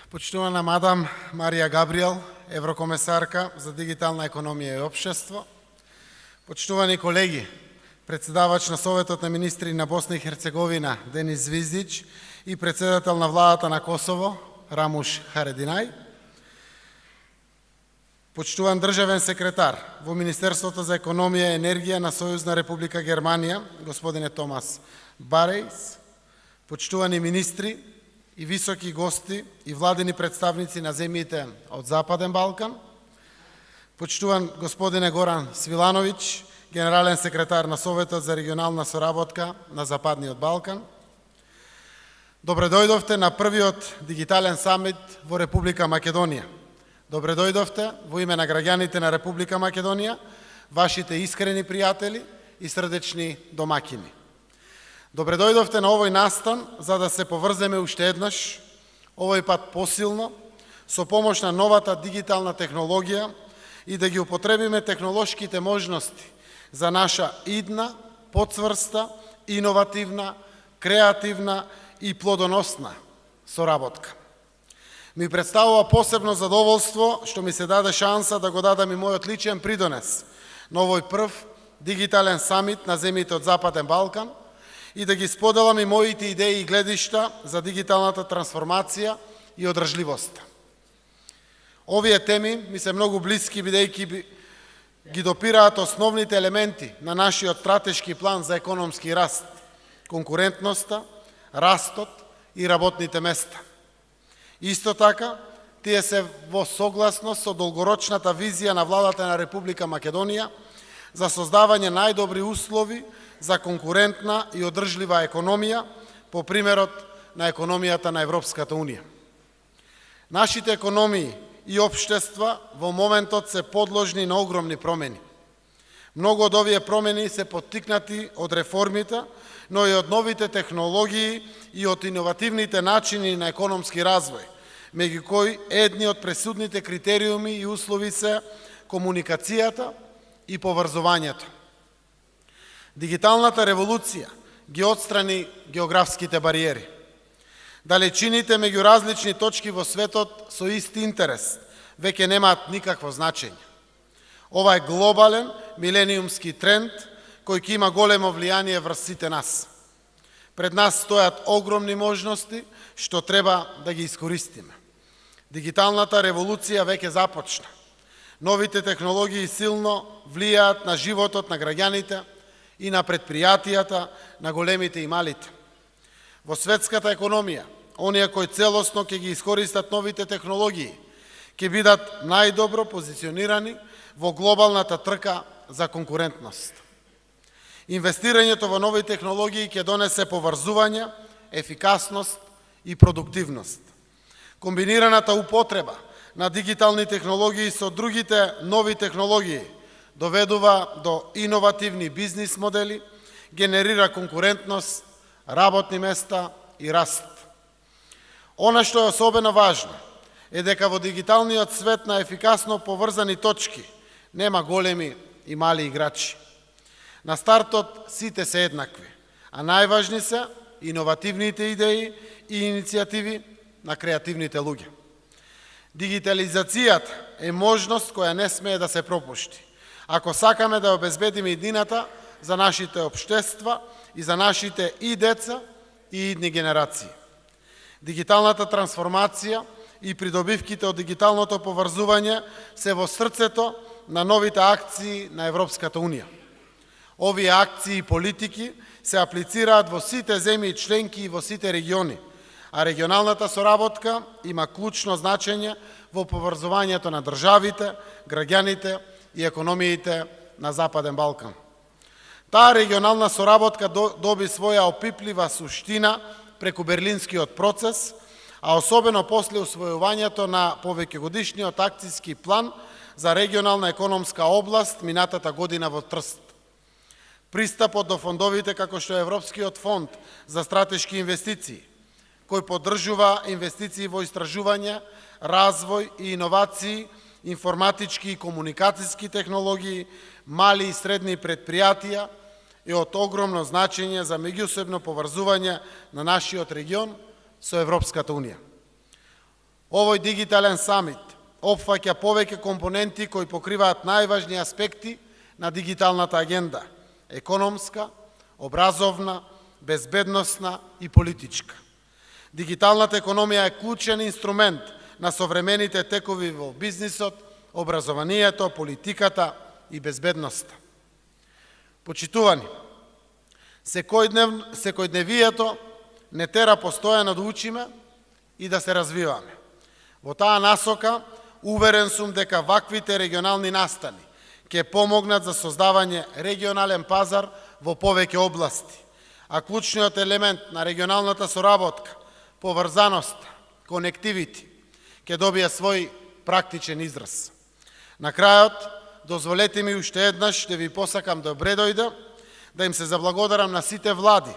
Почитувана мадам Марија Габриел, еврокомесарка за дигитална економија и општество, почитувани колеги, председавач на Советот на министри на Босна и Херцеговина Денис Звиздич и председател на владата на Косово Рамуш Харединај, почитуван државен секретар во Министерството за економија и енергија на Сојузна Република Германија, господине Томас Барејс, почитувани министри и високи гости и владини представници на земјите од Западен Балкан, почитуван господине Горан Свилановиќ, генерален секретар на Советот за регионална соработка на Западниот Балкан. Добре дојдовте на првиот дигитален самит во Република Македонија. Добре дојдовте во име на граѓаните на Република Македонија, вашите искрени пријатели и срдечни домакини. Добре дојдовте на овој настан за да се поврземе уште еднаш, овој пат посилно, со помош на новата дигитална технологија и да ги употребиме технолошките можности за наша идна, поцврста, иновативна, креативна и плодоносна соработка. Ми представува посебно задоволство што ми се даде шанса да го дадам и мојот личен придонес на овој прв дигитален самит на земјите од Западен Балкан и да ги споделам и моите идеи и гледишта за дигиталната трансформација и одржливост. Овие теми ми се многу блиски, бидејќи ги допираат основните елементи на нашиот стратешки план за економски раст, конкурентноста, растот и работните места. Исто така, тие се во согласност со долгорочната визија на владата на Република Македонија за создавање најдобри услови за конкурентна и одржлива економија по примерот на економијата на Европската Унија. Нашите економии и општества во моментот се подложни на огромни промени. Многу од овие промени се поттикнати од реформите, но и од новите технологии и од иновативните начини на економски развој, меѓу кои едни од пресудните критериуми и услови се комуникацијата и поврзувањето. Дигиталната револуција ги отстрани географските бариери. Далечините меѓу различни точки во светот со ист интерес веќе немаат никакво значење. Ова е глобален милениумски тренд кој ќе има големо влијание врз сите нас. Пред нас стојат огромни можности што треба да ги искористиме. Дигиталната револуција веќе започна. Новите технологии силно влијаат на животот на граѓаните и на предпријатијата, на големите и малите. Во светската економија, оние кои целосно ќе ги искористат новите технологии, ќе бидат најдобро позиционирани во глобалната трка за конкурентност. Инвестирањето во нови технологии ќе донесе поврзување, ефикасност и продуктивност. Комбинираната употреба на дигитални технологии со другите нови технологии доведува до иновативни бизнис модели, генерира конкурентност, работни места и раст. Она што е особено важно е дека во дигиталниот свет на ефикасно поврзани точки нема големи и мали играчи. На стартот сите се еднакви, а најважни се иновативните идеи и иницијативи на креативните луѓе. Дигитализацијата е можност која не смее да се пропушти, ако сакаме да обезбедиме иднината за нашите општества и за нашите и деца и идни генерации. Дигиталната трансформација и придобивките од дигиталното поврзување се во срцето на новите акции на Европската Унија. Овие акции и политики се аплицираат во сите земји членки и во сите региони, а регионалната соработка има клучно значење во поврзувањето на државите, граѓаните и економиите на Западен Балкан. Таа регионална соработка доби своја опиплива суштина преку Берлинскиот процес, а особено после усвојувањето на повеќегодишниот акцијски план за регионална економска област минатата година во Трст. Пристапот до фондовите како што е Европскиот фонд за стратешки инвестиции, кој поддржува инвестиции во истражување, развој и иновации, информатички и комуникацијски технологии, мали и средни предпријатија, е од огромно значење за меѓусебно поврзување на нашиот регион со Европската Унија. Овој дигитален самит опфаќа повеќе компоненти кои покриваат најважни аспекти на дигиталната агенда – економска, образовна, безбедносна и политичка. Дигиталната економија е клучен инструмент на современите текови во бизнисот, образованието, политиката и безбедноста. Почитувани, секојдневието не тера постојано да учиме и да се развиваме. Во таа насока, уверен сум дека ваквите регионални настани ќе помогнат за создавање регионален пазар во повеќе области, а клучниот елемент на регионалната соработка, поврзаност, конективити, ќе добие свој практичен израз. На крајот, дозволете ми уште еднаш да ви посакам добре дојде, да им се заблагодарам на сите влади,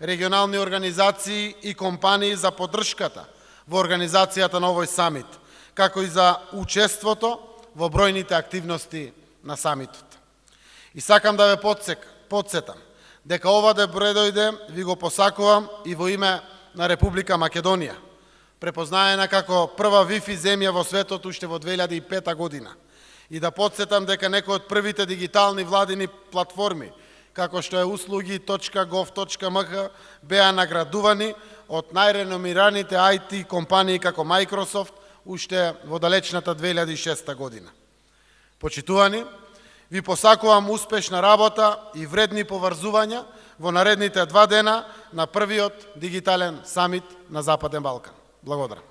регионални организации и компании за поддршката во организацијата на овој самит, како и за учеството во бројните активности на самитот. И сакам да ве подсетам дека ова добре дојде ви го посакувам и во име на Република Македонија, препознаена како прва Wi-Fi земја во светот уште во 2005 година. И да подсетам дека некои од првите дигитални владини платформи, како што е uslugi.gov.mh, беа наградувани од најреномираните IT компании како Microsoft уште во далечната 2006 година. Почитувани, ви посакувам успешна работа и вредни поврзувања во наредните 2 дена на првиот дигитален самит на Западен Балкан. Благодарам.